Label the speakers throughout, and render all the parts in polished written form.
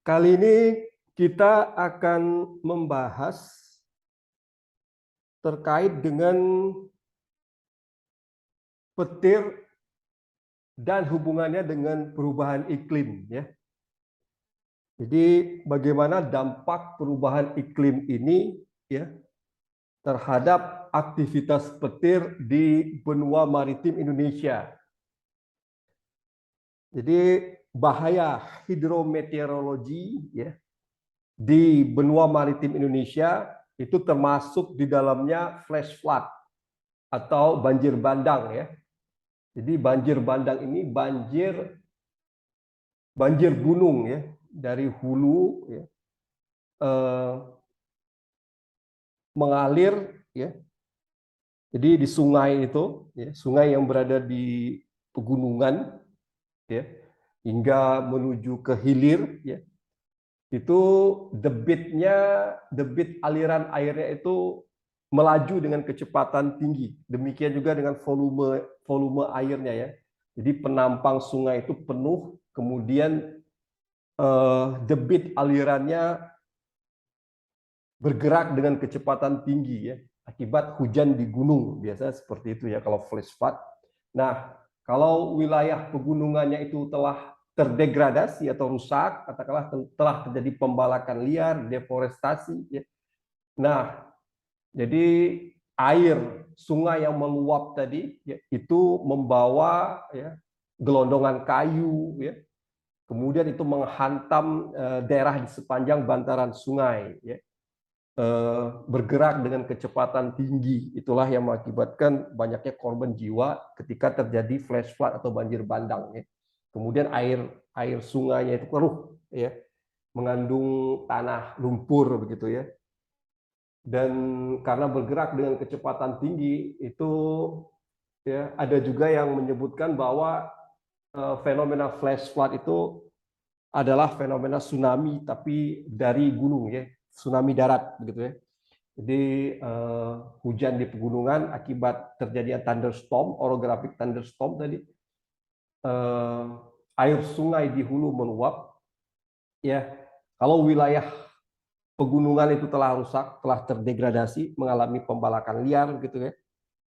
Speaker 1: Kali ini kita akan membahas terkait dengan petir dan hubungannya dengan perubahan iklim, ya. Jadi bagaimana dampak perubahan iklim ini, ya, terhadap aktivitas petir di benua maritim Indonesia. Jadi bahaya hidrometeorologi, ya, di benua maritim Indonesia itu termasuk di dalamnya flash flood atau banjir bandang, ya. Jadi banjir bandang ini banjir gunung, ya, dari hulu, ya, mengalir, ya. Jadi di sungai itu, ya, sungai yang berada di pegunungan, ya, hingga menuju ke hilir, ya, itu debit aliran airnya itu melaju dengan kecepatan tinggi. Demikian juga dengan volume airnya, ya. Jadi penampang sungai itu penuh, kemudian debit alirannya bergerak dengan kecepatan tinggi, ya, akibat hujan di gunung. Biasanya seperti itu, ya, kalau flash flood. Nah, kalau wilayah pegunungannya itu telah terdegradasi atau rusak, katakanlah telah terjadi pembalakan liar, deforestasi, ya. Nah, jadi air sungai yang meluap tadi, ya, itu membawa, ya, gelondongan kayu, ya. Kemudian itu menghantam daerah di sepanjang bantaran sungai, ya. Bergerak dengan kecepatan tinggi. Itulah yang mengakibatkan banyaknya korban jiwa ketika terjadi flash flood atau banjir bandang, ya. Kemudian air sungainya itu keruh, ya, mengandung tanah lumpur begitu, ya. Dan karena bergerak dengan kecepatan tinggi itu, ya, ada juga yang menyebutkan bahwa fenomena flash flood itu adalah fenomena tsunami tapi dari gunung, ya, tsunami darat begitu, ya. Jadi hujan di pegunungan akibat terjadinya thunderstorm, orographic thunderstorm tadi, air sungai di hulu meluap, ya. Kalau wilayah pegunungan itu telah rusak, telah terdegradasi, mengalami pembalakan liar gitu, ya,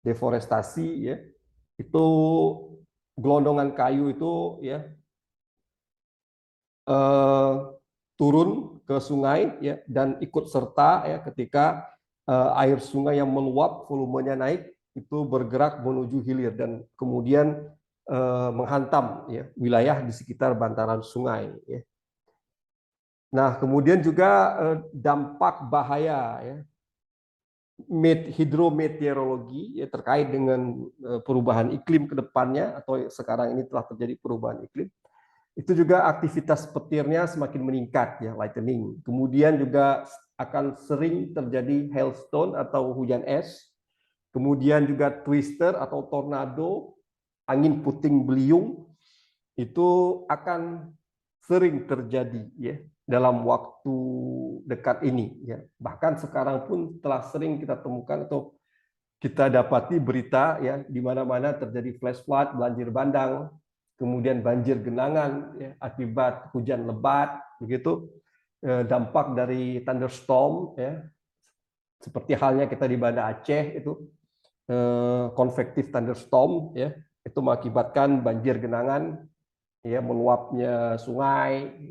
Speaker 1: deforestasi, ya. Itu gelondongan kayu itu, ya, turun ke sungai, ya, dan ikut serta, ya, ketika air sungai yang meluap volumenya naik itu bergerak menuju hilir dan kemudian menghantam, ya, wilayah di sekitar bantaran sungai, ya. Nah, kemudian juga dampak bahaya, ya, hidrometeorologi, ya, terkait dengan perubahan iklim ke depannya atau sekarang ini telah terjadi perubahan iklim. Itu juga aktivitas petirnya semakin meningkat, ya, lightning. Kemudian juga akan sering terjadi hailstone atau hujan es. Kemudian juga twister atau tornado, angin puting beliung itu akan sering terjadi, ya, dalam waktu dekat ini, ya. Bahkan sekarang pun telah sering kita temukan atau kita dapati berita, ya, di mana-mana terjadi flash flood, banjir bandang, kemudian banjir genangan, ya, akibat hujan lebat begitu, dampak dari thunderstorm, ya, seperti halnya kita di Banda Aceh itu convective thunderstorm, ya, itu mengakibatkan banjir genangan, ya, meluapnya sungai,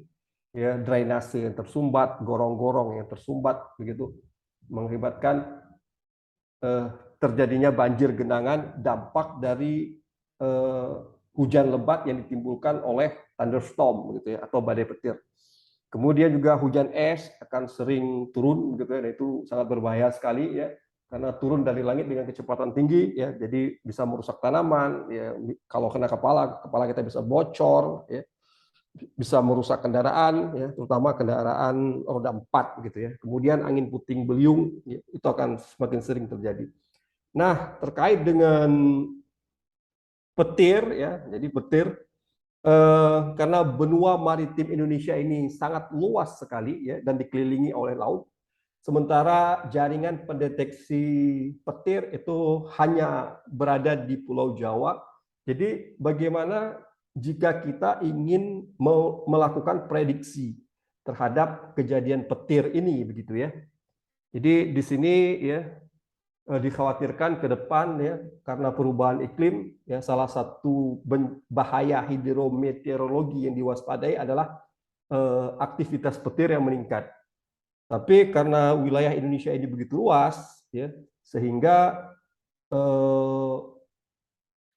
Speaker 1: ya, drainase yang tersumbat, gorong-gorong yang tersumbat begitu, mengakibatkan terjadinya banjir genangan dampak dari hujan lebat yang ditimbulkan oleh thunderstorm gitu, ya, atau badai petir. Kemudian juga hujan es akan sering turun gitu, ya, dan itu sangat berbahaya sekali, ya, karena turun dari langit dengan kecepatan tinggi, ya, jadi bisa merusak tanaman, ya, kalau kena kepala kita bisa bocor, ya, bisa merusak kendaraan, ya, terutama kendaraan roda 4 gitu, ya. Kemudian angin puting beliung, ya, itu akan semakin sering terjadi. Nah, terkait dengan petir, ya, jadi petir karena benua maritim Indonesia ini sangat luas sekali, ya, dan dikelilingi oleh laut. Sementara jaringan pendeteksi petir itu hanya berada di Pulau Jawa. Jadi bagaimana jika kita ingin melakukan prediksi terhadap kejadian petir ini, begitu ya. Jadi di sini ya dikhawatirkan ke depan ya karena perubahan iklim ya, salah satu bahaya hidrometeorologi yang diwaspadai adalah aktivitas petir yang meningkat. Tapi karena wilayah Indonesia ini begitu luas ya, sehingga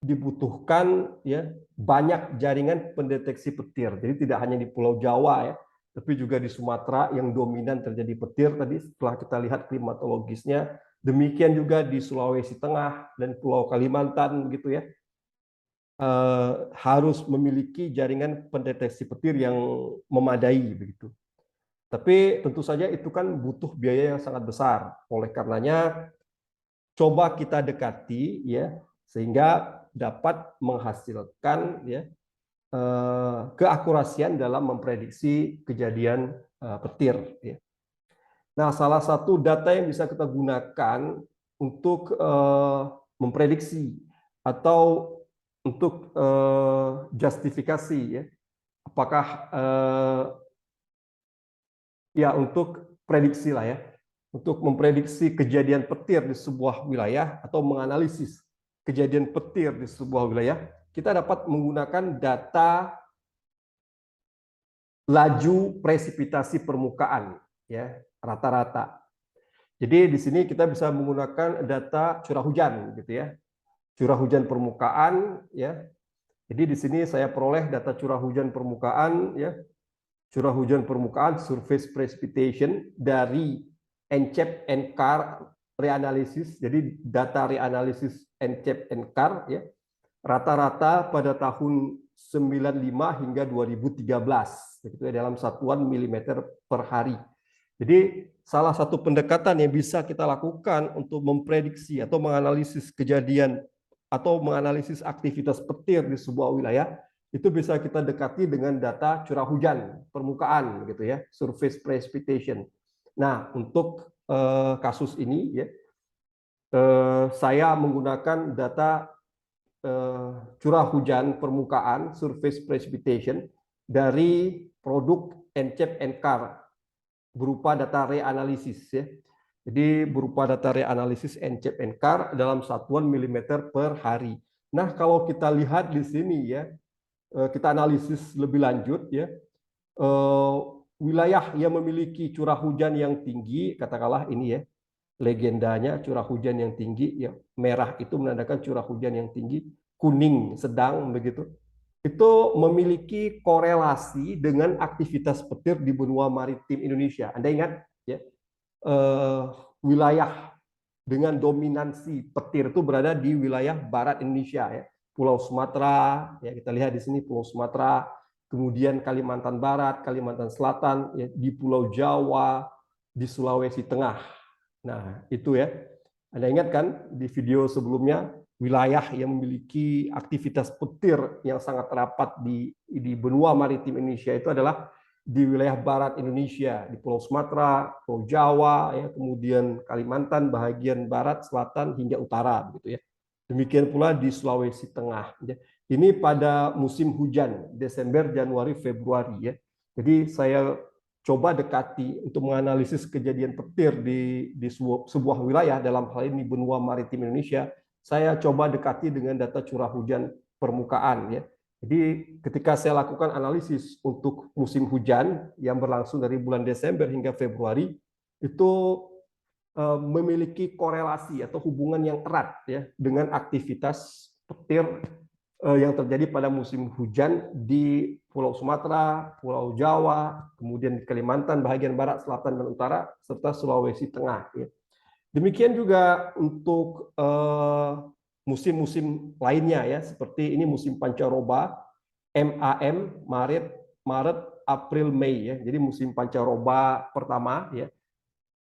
Speaker 1: dibutuhkan ya banyak jaringan pendeteksi petir. Jadi tidak hanya di Pulau Jawa ya, tapi juga di Sumatera yang dominan terjadi petir tadi setelah kita lihat klimatologisnya. Demikian juga di Sulawesi Tengah dan Pulau Kalimantan gitu ya. Harus memiliki jaringan pendeteksi petir yang memadai begitu. Tapi tentu saja itu kan butuh biaya yang sangat besar. Oleh karenanya coba kita dekati ya sehingga dapat menghasilkan ya keakurasian dalam memprediksi kejadian petir ya. Nah, salah satu data yang bisa kita gunakan untuk memprediksi atau untuk justifikasi ya apakah ya untuk prediksi lah ya, untuk memprediksi kejadian petir di sebuah wilayah atau menganalisis kejadian petir di sebuah wilayah, kita dapat menggunakan data laju presipitasi permukaan ya rata-rata. Jadi di sini kita bisa menggunakan data curah hujan gitu ya, curah hujan permukaan ya. Jadi di sini saya peroleh data curah hujan permukaan ya, curah hujan permukaan surface precipitation dari NCEP NCAR reanalisis. Jadi data reanalisis NCEP NCAR ya, rata-rata pada tahun 95 hingga 2013 begitu ya, dalam satuan milimeter per hari. Jadi salah satu pendekatan yang bisa kita lakukan untuk memprediksi atau menganalisis kejadian atau menganalisis aktivitas petir di sebuah wilayah itu bisa kita dekati dengan data curah hujan permukaan gitu ya, surface precipitation. Nah, untuk kasus ini ya saya menggunakan data curah hujan permukaan surface precipitation dari produk NCEP NCAR berupa data reanalisis ya. Jadi berupa data reanalisis NCEP NCAR dalam satuan milimeter per hari. Nah, kalau kita lihat di sini ya, kita analisis lebih lanjut ya, wilayah yang memiliki curah hujan yang tinggi, katakanlah ini ya, legendanya curah hujan yang tinggi, ya merah itu menandakan curah hujan yang tinggi, kuning sedang begitu. Itu memiliki korelasi dengan aktivitas petir di benua maritim Indonesia. Anda ingat ya, wilayah dengan dominansi petir itu berada di wilayah barat Indonesia ya. Pulau Sumatera, ya kita lihat di sini Pulau Sumatera, kemudian Kalimantan Barat, Kalimantan Selatan, ya, di Pulau Jawa, di Sulawesi Tengah. Nah, itu ya. Anda ingat kan di video sebelumnya wilayah yang memiliki aktivitas petir yang sangat rapat di benua maritim Indonesia itu adalah di wilayah barat Indonesia, di Pulau Sumatera, Pulau Jawa, ya, kemudian Kalimantan, bagian barat, selatan, hingga utara, gitu ya. Demikian pula di Sulawesi Tengah. Ya. Ini pada musim hujan, Desember, Januari, Februari. Ya. Jadi saya coba dekati untuk menganalisis kejadian petir di sebuah wilayah, dalam hal ini benua maritim Indonesia. Saya coba dekati dengan data curah hujan permukaan. Ya. Jadi ketika saya lakukan analisis untuk musim hujan yang berlangsung dari bulan Desember hingga Februari, itu memiliki korelasi atau hubungan yang erat ya dengan aktivitas petir yang terjadi pada musim hujan di Pulau Sumatera, Pulau Jawa, kemudian di Kalimantan bagian barat, selatan dan utara, serta Sulawesi Tengah. Ya. Demikian juga untuk musim-musim lainnya ya, seperti ini musim pancaroba, MAM, Maret, April, Mei ya. Jadi musim pancaroba pertama ya.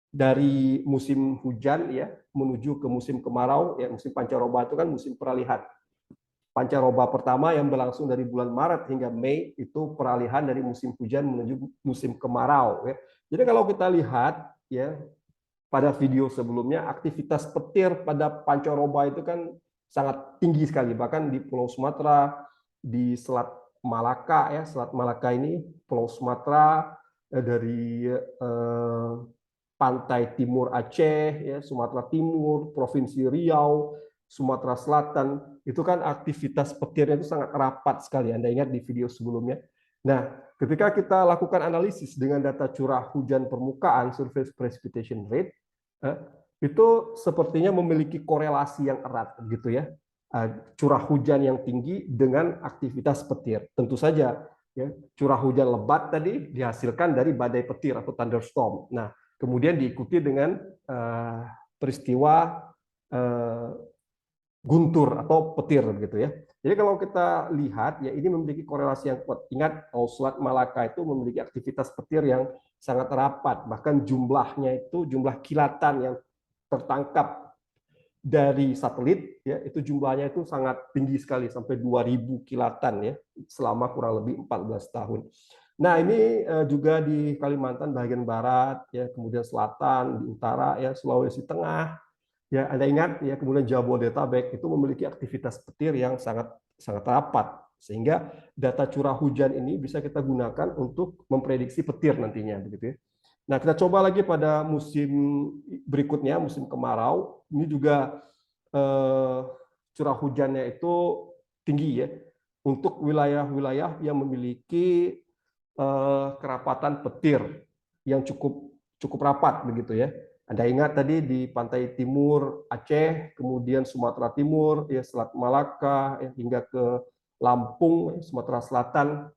Speaker 1: Dari musim hujan ya menuju ke musim kemarau ya, musim pancaroba itu kan musim peralihan. Pancaroba pertama yang berlangsung dari bulan Maret hingga Mei itu peralihan dari musim hujan menuju musim kemarau ya. Jadi kalau kita lihat ya pada video sebelumnya, aktivitas petir pada pancaroba itu kan sangat tinggi sekali, bahkan di Pulau Sumatera, di Selat Malaka ya, Selat Malaka ini, Pulau Sumatera, dari pantai timur Aceh, ya, Sumatera Timur, Provinsi Riau, Sumatera Selatan, itu kan aktivitas petirnya itu sangat rapat sekali. Anda ingat di video sebelumnya. Nah, ketika kita lakukan analisis dengan data curah hujan permukaan, surface precipitation rate, itu sepertinya memiliki korelasi yang erat, gitu ya. Curah hujan yang tinggi dengan aktivitas petir. Tentu saja, ya, curah hujan lebat tadi dihasilkan dari badai petir atau thunderstorm. Nah, kemudian diikuti dengan peristiwa guntur atau petir begitu ya. Jadi kalau kita lihat ya ini memiliki korelasi yang kuat. Ingat Selat Malaka itu memiliki aktivitas petir yang sangat rapat, bahkan jumlahnya itu jumlah kilatan yang tertangkap dari satelit ya itu jumlahnya itu sangat tinggi sekali sampai 2000 kilatan ya selama kurang lebih 14 tahun. Nah, ini juga di Kalimantan bagian barat ya, kemudian selatan, di utara ya, Sulawesi Tengah. Ya, Anda ingat ya, kemudian Jabodetabek itu memiliki aktivitas petir yang sangat sangat rapat sehingga data curah hujan ini bisa kita gunakan untuk memprediksi petir nantinya begitu ya. Nah, kita coba lagi pada musim berikutnya, musim kemarau. Ini juga curah hujannya itu tinggi ya untuk wilayah-wilayah yang memiliki kerapatan petir yang cukup rapat begitu ya. Anda ingat tadi di pantai timur Aceh, kemudian Sumatera Timur, ya Selat Malaka, ya, hingga ke Lampung, Sumatera Selatan,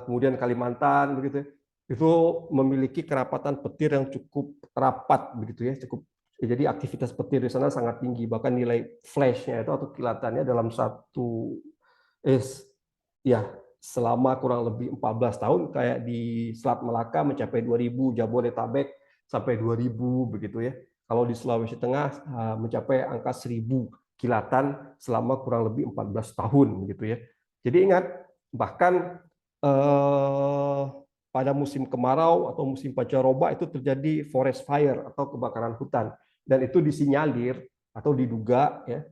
Speaker 1: kemudian Kalimantan, begitu ya. Itu memiliki kerapatan petir yang cukup rapat, begitu ya, cukup. Jadi aktivitas petir di sana sangat tinggi, bahkan nilai flashnya itu atau kilatannya dalam ya selama kurang lebih 14 tahun kayak di Selat Melaka mencapai 2000, Jabodetabek sampai 2000 begitu ya. Kalau di Sulawesi Tengah mencapai angka 1000 kilatan selama kurang lebih 14 tahun gitu ya. Jadi ingat bahkan pada musim kemarau atau musim pancaroba itu terjadi forest fire atau kebakaran hutan dan itu disinyalir atau diduga ya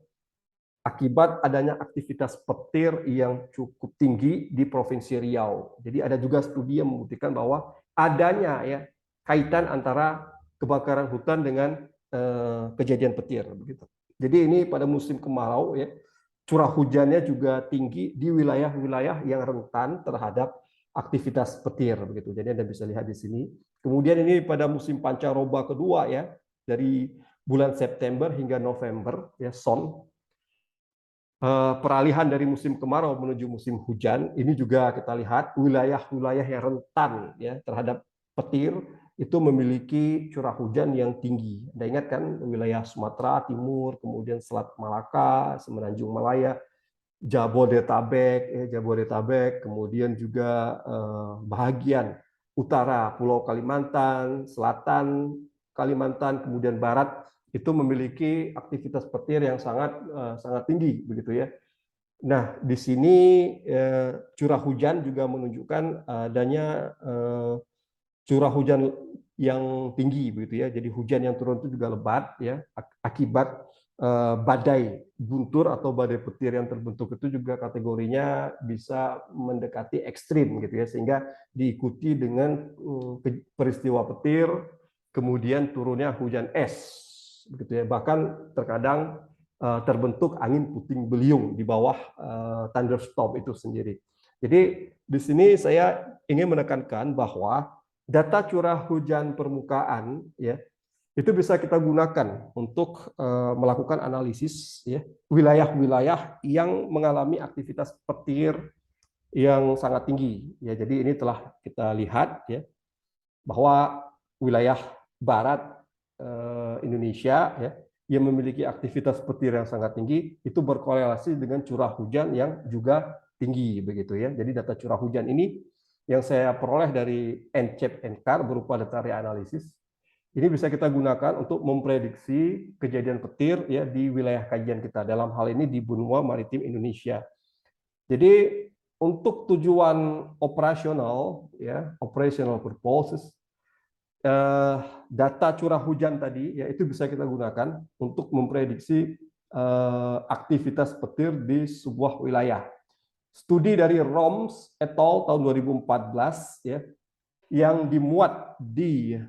Speaker 1: akibat adanya aktivitas petir yang cukup tinggi di Provinsi Riau. Jadi ada juga studi yang membuktikan bahwa adanya ya kaitan antara kebakaran hutan dengan kejadian petir begitu. Jadi ini pada musim kemarau ya curah hujannya juga tinggi di wilayah-wilayah yang rentan terhadap aktivitas petir begitu. Jadi Anda bisa lihat di sini. Kemudian ini pada musim pancaroba kedua ya dari bulan September hingga November ya peralihan dari musim kemarau menuju musim hujan, ini juga kita lihat wilayah-wilayah yang rentan ya terhadap petir itu memiliki curah hujan yang tinggi. Anda ingat kan wilayah Sumatera Timur, kemudian Selat Malaka, Semenanjung Malaya, Jabodetabek, kemudian juga bahagian utara Pulau Kalimantan, selatan Kalimantan, kemudian barat itu memiliki aktivitas petir yang sangat tinggi begitu ya. Nah, di sini curah hujan juga menunjukkan adanya curah hujan yang tinggi begitu ya. Jadi hujan yang turun itu juga lebat ya akibat badai guntur atau badai petir yang terbentuk itu juga kategorinya bisa mendekati ekstrim gitu ya sehingga diikuti dengan peristiwa petir kemudian turunnya hujan es begitu ya bahkan terkadang terbentuk angin puting beliung di bawah thunderstorm itu sendiri. Jadi di sini saya ingin menekankan bahwa data curah hujan permukaan ya itu bisa kita gunakan untuk melakukan analisis ya wilayah-wilayah yang mengalami aktivitas petir yang sangat tinggi ya. Jadi ini telah kita lihat ya bahwa wilayah barat Indonesia ya yang memiliki aktivitas petir yang sangat tinggi itu berkorelasi dengan curah hujan yang juga tinggi begitu ya. Jadi data curah hujan ini yang saya peroleh dari NCAP/NCAR berupa data reanalisis ini bisa kita gunakan untuk memprediksi kejadian petir ya di wilayah kajian kita. Dalam hal ini di benua maritim Indonesia. Jadi untuk tujuan operasional ya, operational purposes data curah hujan tadi ya itu bisa kita gunakan untuk memprediksi aktivitas petir di sebuah wilayah. studi dari Roms et al. Tahun 2014 ya, yang dimuat di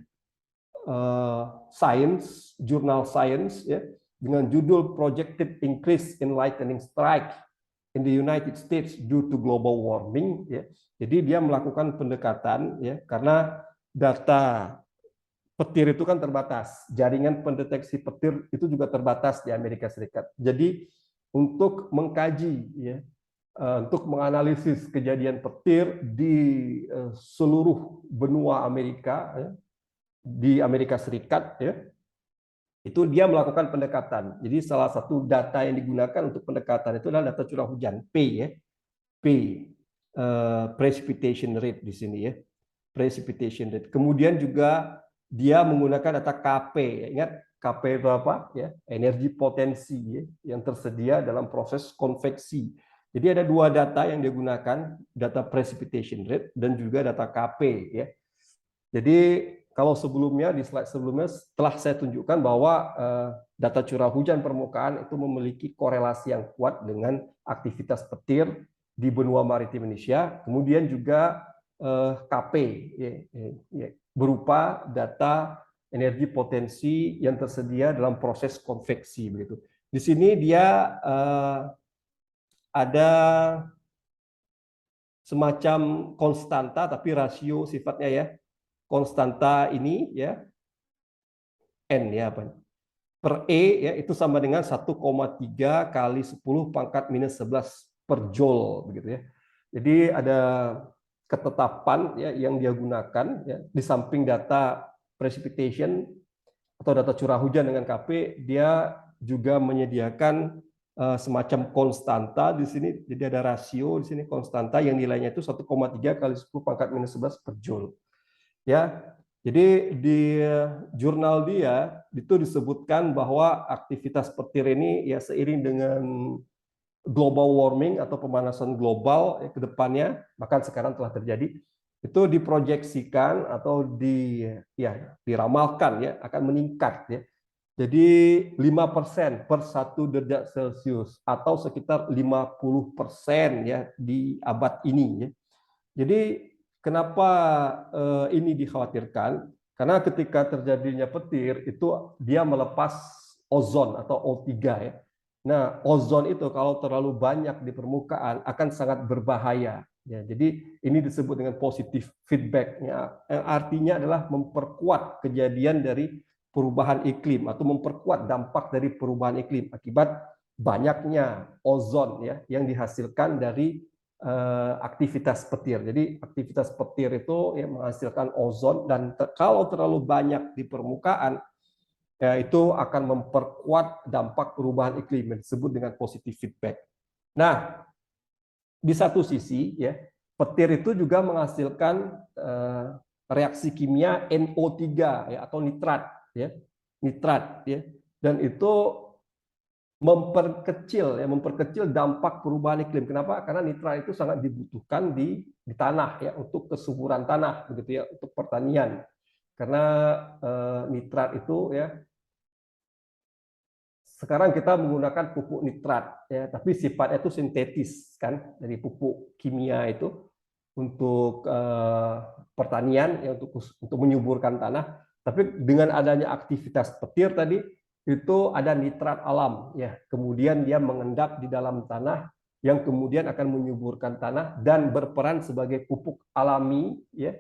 Speaker 1: Science, jurnal Science ya, dengan judul Projected Increase in Lightning Strike in the United States due to global warming ya. Jadi dia melakukan pendekatan ya, karena data petir itu kan terbatas, jaringan pendeteksi petir itu juga terbatas di Amerika Serikat. Jadi untuk mengkaji ya, untuk menganalisis kejadian petir di seluruh benua Amerika ya, di Amerika Serikat ya, itu dia melakukan pendekatan. Jadi salah satu data yang digunakan untuk pendekatan itu adalah data curah hujan P ya, P precipitation rate di sini ya, precipitation rate. Kemudian juga dia menggunakan data KP. Ingat KP itu apa ya? Energi potensi ya, yang tersedia dalam proses konveksi. Jadi ada dua data yang digunakan, data precipitation rate dan juga data KP ya. Jadi kalau sebelumnya di slide sebelumnya telah saya tunjukkan bahwa data curah hujan permukaan itu memiliki korelasi yang kuat dengan aktivitas petir di benua maritim Indonesia. Kemudian juga KP berupa data energi potensi yang tersedia dalam proses konveksi begitu. Di sini dia ada semacam konstanta tapi rasio sifatnya ya. Konstanta ini ya N ya apa per E ya itu sama dengan 1,3 kali 10 pangkat minus 11 per joule begitu ya. Jadi ada ketetapan ya yang dia gunakan ya, di samping data precipitation atau data curah hujan dengan KP, dia juga menyediakan semacam konstanta di sini. Jadi ada rasio di sini konstanta yang nilainya itu 1,3 kali 10 pangkat minus 11 per joule. Ya, jadi di jurnal dia itu disebutkan bahwa aktivitas petir ini ya seiring dengan global warming atau pemanasan global ya, ke depannya, bahkan sekarang telah terjadi, itu diproyeksikan atau diramalkan ya akan meningkat ya. Jadi 5% per 1 derajat Celcius atau sekitar 50% ya di abad ini ya. Jadi kenapa ini dikhawatirkan? Karena ketika terjadinya petir itu dia melepas ozon atau O3 ya. Nah, ozon itu kalau terlalu banyak di permukaan akan sangat berbahaya. Ya, jadi ini disebut dengan positive feedback. Ya, yang artinya adalah memperkuat kejadian dari perubahan iklim atau memperkuat dampak dari perubahan iklim akibat banyaknya ozon ya yang dihasilkan dari aktivitas petir. Jadi aktivitas petir itu ya, menghasilkan ozon dan kalau terlalu banyak di permukaan ya, itu akan memperkuat dampak perubahan iklim yang disebut dengan positive feedback. Nah, di satu sisi ya petir itu juga menghasilkan reaksi kimia NO3 ya atau nitrat ya. Nitrat ya. Dan itu memperkecil dampak perubahan iklim. Kenapa? Karena nitrat itu sangat dibutuhkan di tanah ya untuk kesuburan tanah begitu ya untuk pertanian. Karena nitrat itu ya sekarang kita menggunakan pupuk nitrat ya, tapi sifatnya itu sintetis kan dari pupuk kimia itu untuk pertanian ya untuk menyuburkan tanah. Tapi dengan adanya aktivitas petir tadi itu ada nitrat alam ya, kemudian dia mengendap di dalam tanah yang kemudian akan menyuburkan tanah dan berperan sebagai pupuk alami ya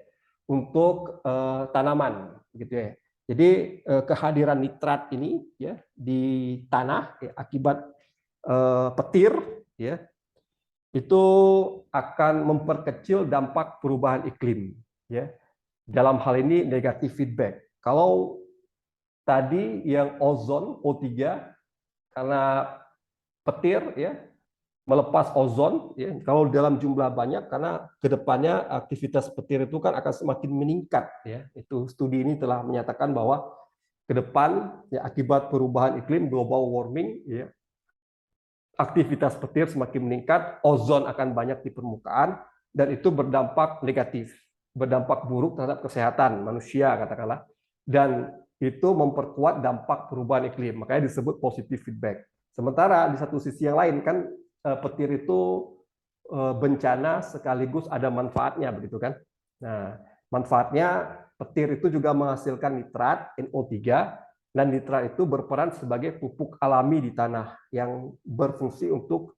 Speaker 1: untuk tanaman gitu ya. Jadi kehadiran nitrat ini ya di tanah ya, akibat petir ya itu akan memperkecil dampak perubahan iklim ya. Dalam hal ini negatif feedback. Kalau tadi yang ozon O3 karena petir ya melepas ozon ya kalau dalam jumlah banyak karena kedepannya aktivitas petir itu kan akan semakin meningkat ya. Itu studi ini telah menyatakan bahwa ke depan ya akibat perubahan iklim global warming ya aktivitas petir semakin meningkat, ozon akan banyak di permukaan dan itu berdampak negatif, berdampak buruk terhadap kesehatan manusia katakanlah. Dan itu memperkuat dampak perubahan iklim, makanya disebut positive feedback. Sementara di satu sisi yang lain kan petir itu bencana sekaligus ada manfaatnya, begitu kan? Nah, manfaatnya petir itu juga menghasilkan nitrat NO3, dan nitrat itu berperan sebagai pupuk alami di tanah yang berfungsi untuk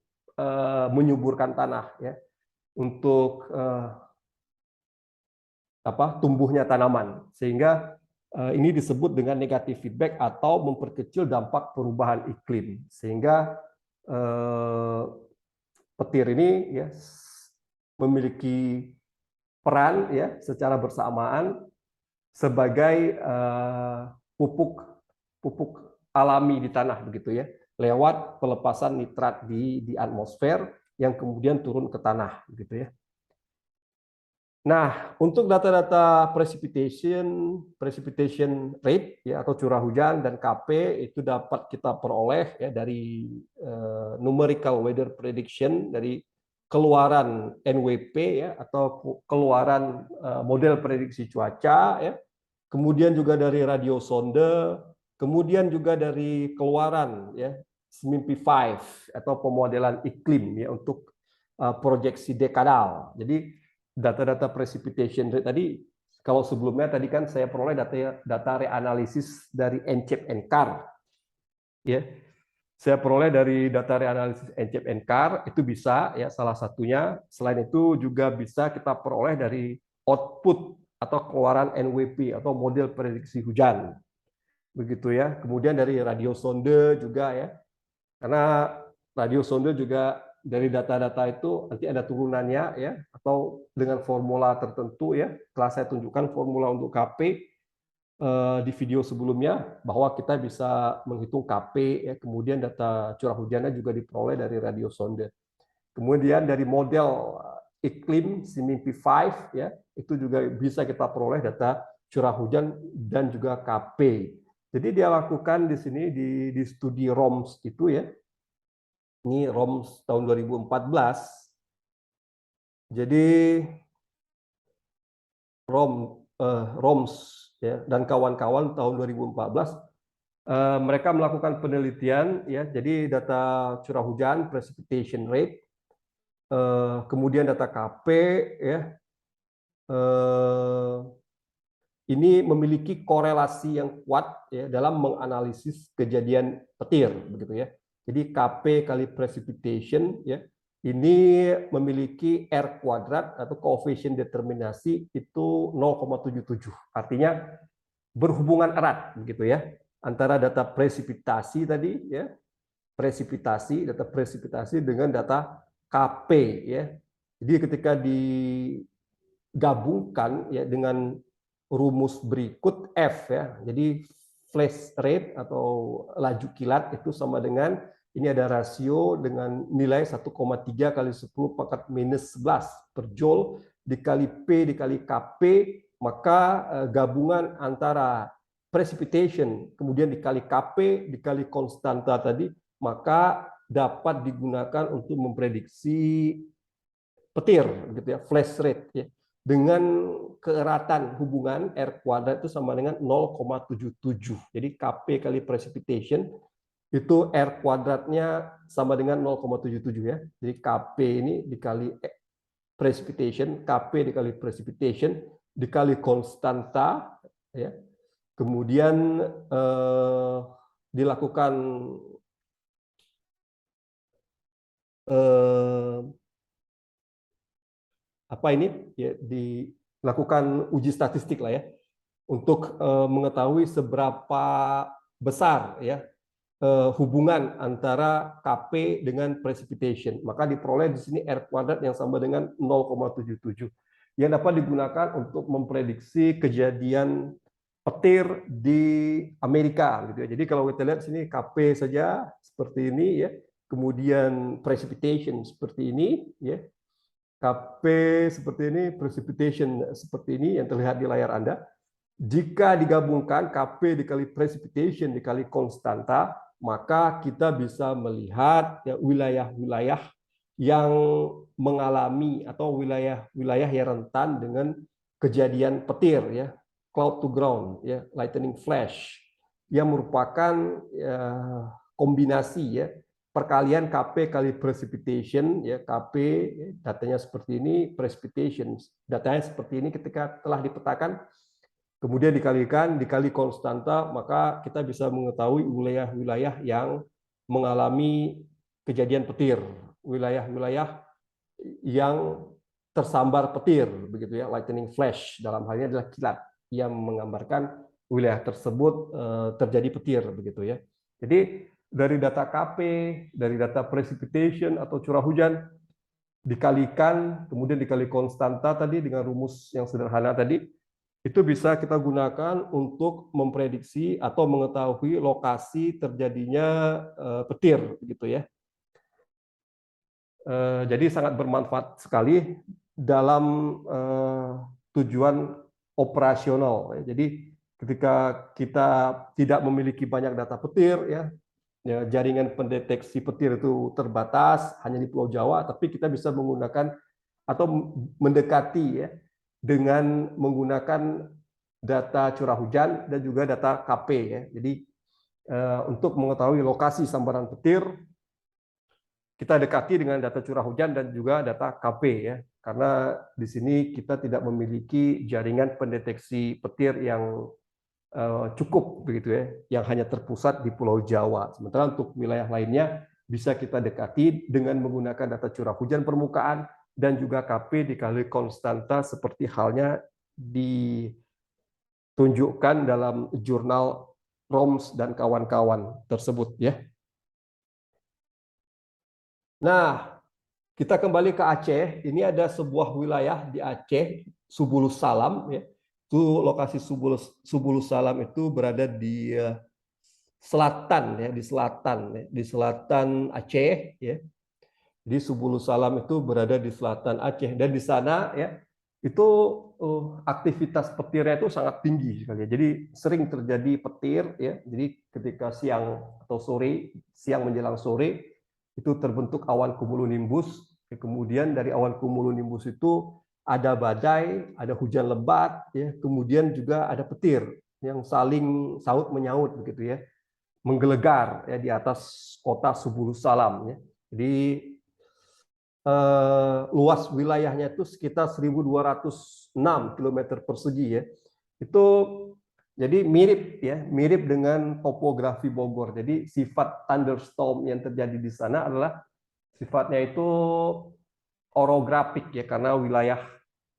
Speaker 1: menyuburkan tanah, ya, untuk tumbuhnya tanaman, sehingga ini disebut dengan negative feedback atau memperkecil dampak perubahan iklim, sehingga petir ini ya memiliki peran ya secara bersamaan sebagai pupuk alami di tanah, begitu ya, lewat pelepasan nitrat di atmosfer yang kemudian turun ke tanah, begitu ya. Nah, untuk data-data precipitation rate ya atau curah hujan dan KP itu dapat kita peroleh ya dari numerical weather prediction, dari keluaran NWP ya atau keluaran model prediksi cuaca ya. Kemudian juga dari radiosonde, kemudian juga dari keluaran ya SMIMPI 5 atau pemodelan iklim ya untuk proyeksi dekadal. Jadi data-data precipitation rate tadi, kalau sebelumnya tadi kan saya peroleh data reanalisis dari NCEP-NCAR, ya. Saya peroleh dari data reanalisis NCEP-NCAR itu bisa ya salah satunya. Selain itu juga bisa kita peroleh dari output atau keluaran NWP atau model prediksi hujan, begitu ya. Kemudian dari radiosonde juga ya, karena radiosonde juga dari data-data itu nanti ada turunannya ya, atau dengan formula tertentu ya. Telah saya tunjukkan formula untuk KP di video sebelumnya, bahwa kita bisa menghitung KP ya, kemudian data curah hujannya juga diperoleh dari radiosonde. Kemudian dari model iklim SMIMPI 5 ya, itu juga bisa kita peroleh data curah hujan dan juga KP. Jadi dia lakukan di sini di studi ROMS itu ya. Ini ROMS tahun 2014. Jadi ROMS ya, dan kawan-kawan tahun 2014 mereka melakukan penelitian ya. Jadi data curah hujan, precipitation rate, kemudian data KP ya. Ini memiliki korelasi yang kuat ya dalam menganalisis kejadian petir, begitu ya. Jadi KP kali precipitation ya, ini memiliki R kuadrat atau koefisien determinasi itu 0,77. Artinya berhubungan erat, begitu ya, antara data presipitasi tadi ya, data presipitasi dengan data KP ya. Jadi ketika digabungkan ya dengan rumus berikut F ya. Jadi flash rate atau laju kilat itu sama dengan, ini ada rasio dengan nilai 1,3 kali 10 pangkat minus 11 per joule dikali P dikali KP, maka gabungan antara precipitation kemudian dikali KP dikali konstanta tadi, maka dapat digunakan untuk memprediksi petir gitu ya, flash rate ya. Dengan keeratan hubungan R kuadrat itu sama dengan 0,77. Jadi KP kali precipitation itu R kuadratnya sama dengan 0,77 ya. Jadi KP ini dikali precipitation, KP dikali precipitation dikali konstanta ya. Kemudian dilakukan dilakukan uji statistik lah ya, untuk mengetahui seberapa besar ya hubungan antara KP dengan precipitation. Maka diperoleh di sini R kuadrat yang sama dengan 0,77 yang dapat digunakan untuk memprediksi kejadian petir di Amerika gitu ya. Jadi kalau kita lihat sini KP saja seperti ini ya, kemudian precipitation seperti ini ya. KP seperti ini, precipitation seperti ini yang terlihat di layar Anda. Jika digabungkan KP dikali precipitation dikali konstanta, maka kita bisa melihat ya, wilayah-wilayah yang mengalami atau wilayah-wilayah yang rentan dengan kejadian petir ya, cloud to ground ya, lightning flash, yang merupakan ya, kombinasi ya perkalian KP kali precipitation, ya KP datanya seperti ini, precipitation datanya seperti ini ketika telah dipetakan, kemudian dikali konstanta, maka kita bisa mengetahui wilayah-wilayah yang mengalami kejadian petir, wilayah-wilayah yang tersambar petir, begitu ya, lightning flash dalam hal ini adalah kilat yang menggambarkan wilayah tersebut terjadi petir, begitu ya. Jadi dari data KP, dari data precipitation atau curah hujan, kemudian dikali konstanta tadi dengan rumus yang sederhana tadi, itu bisa kita gunakan untuk memprediksi atau mengetahui lokasi terjadinya petir, gitu ya. Jadi sangat bermanfaat sekali dalam tujuan operasional. Jadi ketika kita tidak memiliki banyak data petir, ya jaringan pendeteksi petir itu terbatas hanya di Pulau Jawa, tapi kita bisa menggunakan atau mendekati ya dengan menggunakan data curah hujan dan juga data KP ya. Jadi untuk mengetahui lokasi sambaran petir, kita dekati dengan data curah hujan dan juga data KP ya. Karena di sini kita tidak memiliki jaringan pendeteksi petir yang cukup begitu ya, yang hanya terpusat di Pulau Jawa. Sementara untuk wilayah lainnya bisa kita dekati dengan menggunakan data curah hujan permukaan dan juga KP dikali konstanta seperti halnya ditunjukkan dalam jurnal ROMS dan kawan-kawan tersebut ya. Nah, kita kembali ke Aceh. Ini ada sebuah wilayah di Aceh, Subulus Salam ya. Itu lokasi Subulus Salam itu berada di selatan ya, di selatan Aceh ya. Di Subulus Salam itu berada di selatan Aceh, dan di sana ya itu aktivitas petirnya itu sangat tinggi sekali. Jadi sering terjadi petir ya. Jadi ketika siang atau sore, siang menjelang sore itu terbentuk awan cumulonimbus. Kemudian dari awan cumulonimbus itu ada badai, ada hujan lebat, ya, kemudian juga ada petir yang saling saut menyaut begitu ya, menggelegar ya di atas kota Subulus Salam ya. Jadi luas wilayahnya itu sekitar 1.206 km persegi ya. Itu jadi mirip dengan topografi Bogor. Jadi sifat thunderstorm yang terjadi di sana adalah sifatnya itu orografik ya, karena wilayah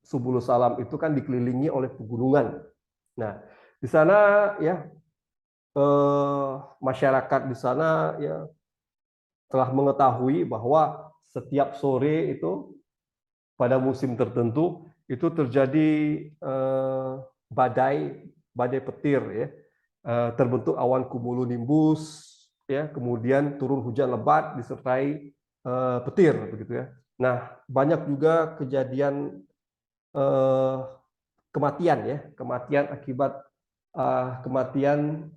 Speaker 1: Subulus Salam itu kan dikelilingi oleh pegunungan. Nah, di sana ya masyarakat di sana ya telah mengetahui bahwa setiap sore itu pada musim tertentu itu terjadi badai petir ya, terbentuk awan cumulonimbus ya, kemudian turun hujan lebat disertai petir begitu ya. Nah, banyak juga kejadian kematian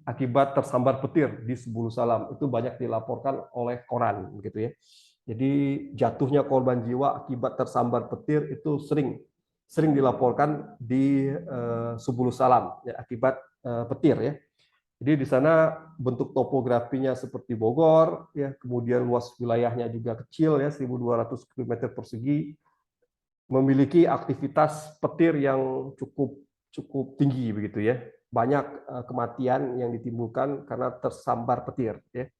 Speaker 1: akibat tersambar petir di Subulus Salam. Itu banyak dilaporkan oleh koran gitu ya. Jadi jatuhnya korban jiwa akibat tersambar petir itu sering dilaporkan di Subulus Salam ya, akibat petir ya. Jadi di sana bentuk topografinya seperti Bogor, ya, kemudian luas wilayahnya juga kecil ya, 1.200 km persegi, memiliki aktivitas petir yang cukup tinggi begitu ya. Banyak kematian yang ditimbulkan karena tersambar petir ya.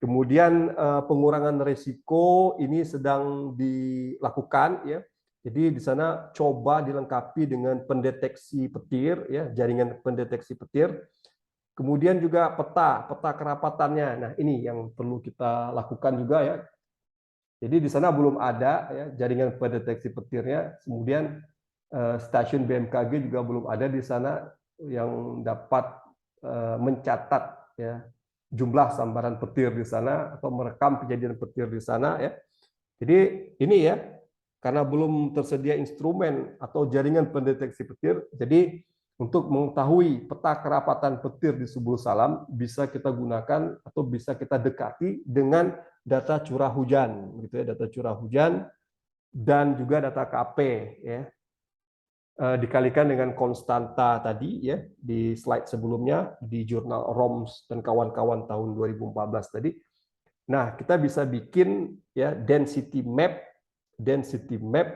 Speaker 1: Kemudian pengurangan risiko ini sedang dilakukan ya. Jadi di sana coba dilengkapi dengan pendeteksi petir ya, jaringan pendeteksi petir. Kemudian juga peta kerapatannya. Nah, ini yang perlu kita lakukan juga ya. Jadi di sana belum ada ya jaringan pendeteksi petirnya. Kemudian stasiun BMKG juga belum ada di sana yang dapat mencatat ya jumlah sambaran petir di sana atau merekam kejadian petir di sana ya. Jadi ini ya, karena belum tersedia instrumen atau jaringan pendeteksi petir, jadi untuk mengetahui peta kerapatan petir di Subulus Salam bisa kita gunakan atau bisa kita dekati dengan data curah hujan, gitu ya, data curah hujan dan juga data KP ya. Dikalikan dengan konstanta tadi ya di slide sebelumnya di jurnal ROMS dan kawan-kawan tahun 2014 tadi. Nah, kita bisa bikin ya density map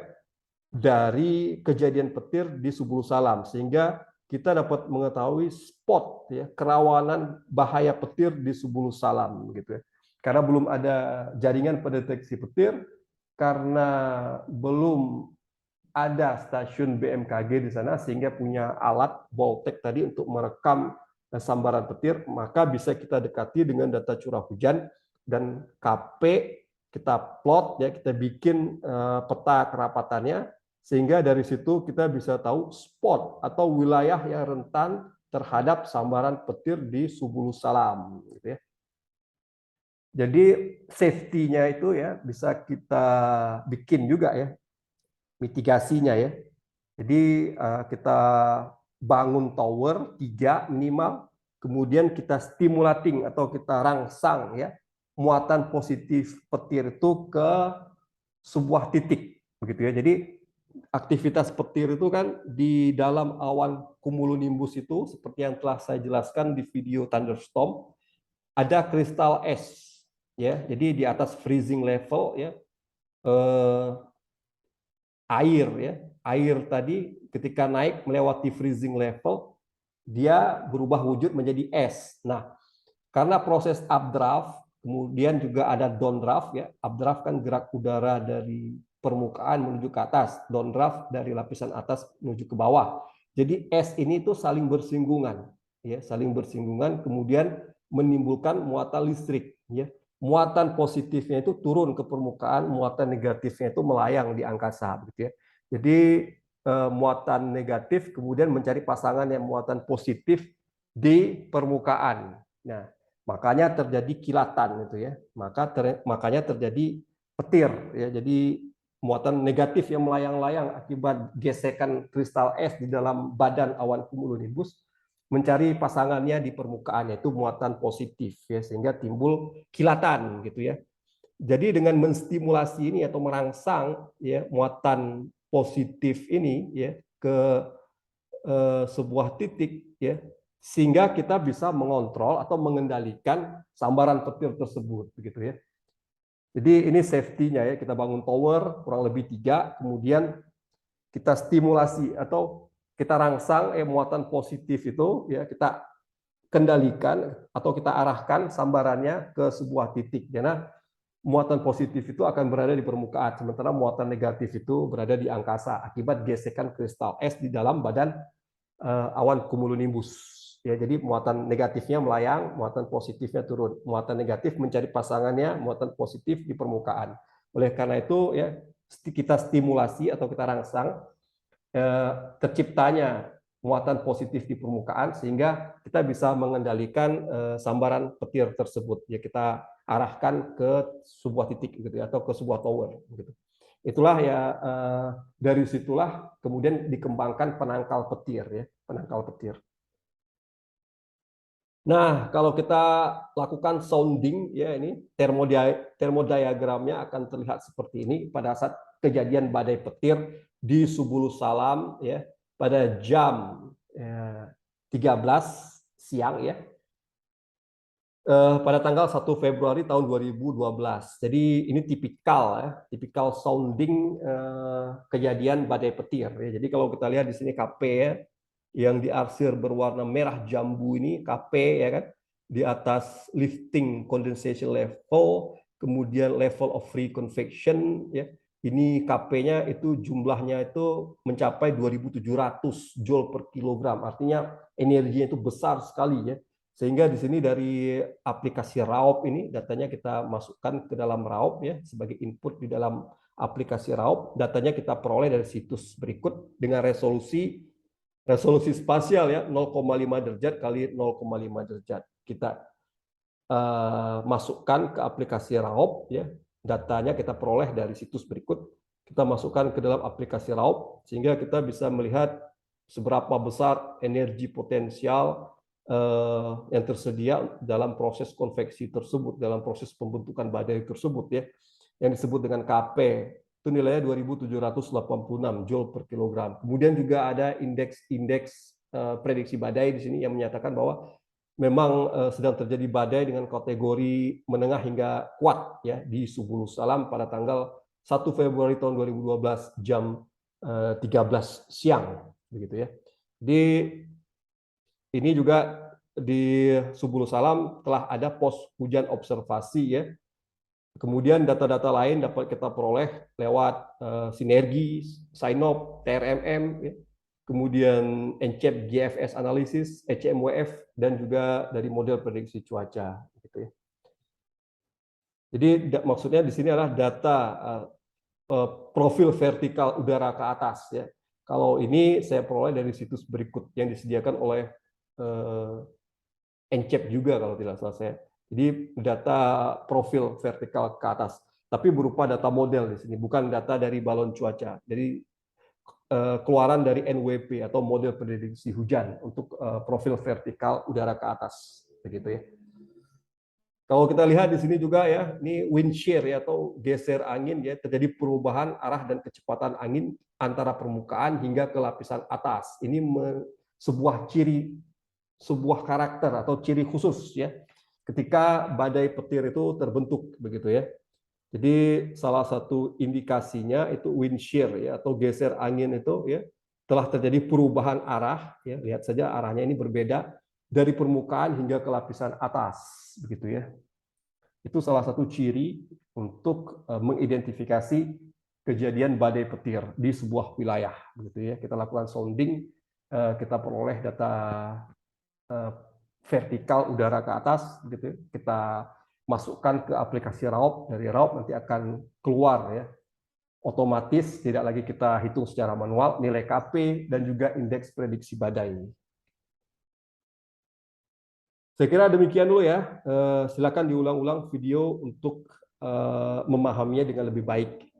Speaker 1: dari kejadian petir di Subulu Salam, sehingga kita dapat mengetahui spot ya kerawanan bahaya petir di Subulu Salam gitu ya. Karena belum ada jaringan pendeteksi petir, karena belum ada stasiun BMKG di sana sehingga punya alat Boltec tadi untuk merekam sambaran petir, maka bisa kita dekati dengan data curah hujan dan KP, kita plot ya, kita bikin peta kerapatannya, sehingga dari situ kita bisa tahu spot atau wilayah yang rentan terhadap sambaran petir di Subulu Salam gitu ya. Jadi safety-nya itu ya bisa kita bikin juga ya, mitigasinya ya. Jadi kita bangun tower 3 minimal, kemudian kita stimulating atau kita rangsang ya muatan positif petir itu ke sebuah titik, begitu ya. Jadi aktivitas petir itu kan di dalam awan cumulonimbus itu seperti yang telah saya jelaskan di video thunderstorm, ada kristal es ya. Jadi di atas freezing level ya air ya. Air tadi ketika naik melewati freezing level, dia berubah wujud menjadi es. Nah, karena proses updraft, kemudian juga ada downdraft ya. Updraft kan gerak udara dari permukaan menuju ke atas, downdraft dari lapisan atas menuju ke bawah. Jadi es ini tuh saling bersinggungan, ya, saling bersinggungan, kemudian menimbulkan muatan listrik, ya. Muatan positifnya itu turun ke permukaan, muatan negatifnya itu melayang di angkasa, gitu ya. Jadi muatan negatif kemudian mencari pasangan yang muatan positif di permukaan. Nah, makanya terjadi kilatan itu ya. Makanya terjadi petir ya. Jadi muatan negatif yang melayang-layang akibat gesekan kristal es di dalam badan awan cumulonimbus mencari pasangannya di permukaan, yaitu muatan positif ya, sehingga timbul kilatan gitu ya. Jadi dengan menstimulasi ini atau merangsang ya muatan positif ini ya ke sebuah titik ya, sehingga kita bisa mengontrol atau mengendalikan sambaran petir tersebut begitu ya. Jadi ini safety-nya ya, kita bangun tower kurang lebih 3, kemudian kita stimulasi atau kita rangsang muatan positif itu ya, kita kendalikan atau kita arahkan sambarannya ke sebuah titik. Karena muatan positif itu akan berada di permukaan, sementara muatan negatif itu berada di angkasa akibat gesekan kristal es di dalam badan awan cumulonimbus. Ya, jadi muatan negatifnya melayang, muatan positifnya turun. Muatan negatif mencari pasangannya, muatan positif di permukaan. Oleh karena itu ya kita stimulasi atau kita rangsang terciptanya muatan positif di permukaan sehingga kita bisa mengendalikan sambaran petir tersebut. Ya, kita arahkan ke sebuah titik gitu ya, atau ke sebuah tower gitu. Itulah ya dari situlah kemudian dikembangkan penangkal petir ya, penangkal petir. Nah, kalau kita lakukan sounding ya, ini termodiagramnya akan terlihat seperti ini pada saat kejadian badai petir di Subulu Salam ya pada jam 13 siang ya. Pada tanggal 1 Februari tahun 2012. Jadi ini tipikal ya, tipikal sounding kejadian badai petir ya. Jadi kalau kita lihat di sini KP ya, yang diarsir berwarna merah jambu ini KP ya kan, di atas lifting condensation level, kemudian level of free convection ya. Ini KP-nya itu jumlahnya itu mencapai 2.700 joule per kilogram. Artinya energinya itu besar sekali ya. Sehingga di sini dari aplikasi RAOP ini datanya kita masukkan ke dalam RAOP ya sebagai input di dalam aplikasi RAOP. Datanya kita peroleh dari situs berikut dengan resolusi spasial ya 0,5 derajat kali 0,5 derajat. Kita masukkan ke aplikasi RAOP ya. Datanya kita peroleh dari situs berikut. Kita masukkan ke dalam aplikasi RAOP sehingga kita bisa melihat seberapa besar energi potensial yang tersedia dalam proses konveksi tersebut, dalam proses pembentukan badai tersebut ya, yang disebut dengan KP. Itu nilainya 2.786 joule per kilogram. Kemudian juga ada indeks prediksi badai di sini yang menyatakan bahwa memang sedang terjadi badai dengan kategori menengah hingga kuat ya di Subulu Salam pada tanggal 1 Februari tahun 2012 jam 13 siang begitu ya. Di ini juga di Subulu Salam telah ada pos hujan observasi ya. Kemudian data-data lain dapat kita peroleh lewat sinergi, Sinop, TRMM, ya. Kemudian NCAP GFS Analysis, ECMWF, dan juga dari model prediksi cuaca. Gitu ya. Jadi maksudnya di sini adalah data profil vertikal udara ke atas. Ya. Kalau ini saya peroleh dari situs berikut yang disediakan oleh NCAP juga kalau tidak salah saya. Jadi data profil vertikal ke atas, tapi berupa data model di sini, bukan data dari balon cuaca. Jadi keluaran dari NWP atau model prediksi hujan untuk profil vertikal udara ke atas, begitu ya. Kalau kita lihat di sini juga ya, ini wind shear ya atau geser angin ya, terjadi perubahan arah dan kecepatan angin antara permukaan hingga ke lapisan atas. Ini sebuah ciri, sebuah karakter atau ciri khusus ya ketika badai petir itu terbentuk begitu ya. Jadi salah satu indikasinya itu wind shear ya atau geser angin itu ya telah terjadi perubahan arah ya, lihat saja arahnya ini berbeda dari permukaan hingga ke lapisan atas begitu ya. Itu salah satu ciri untuk mengidentifikasi kejadian badai petir di sebuah wilayah begitu ya. Kita lakukan sounding, kita peroleh data vertikal udara ke atas gitu. Kita masukkan ke aplikasi RAUP, dari RAUP nanti akan keluar ya otomatis, tidak lagi kita hitung secara manual nilai KP dan juga indeks prediksi badai. Saya kira demikian dulu ya. Silakan diulang-ulang video untuk memahaminya dengan lebih baik.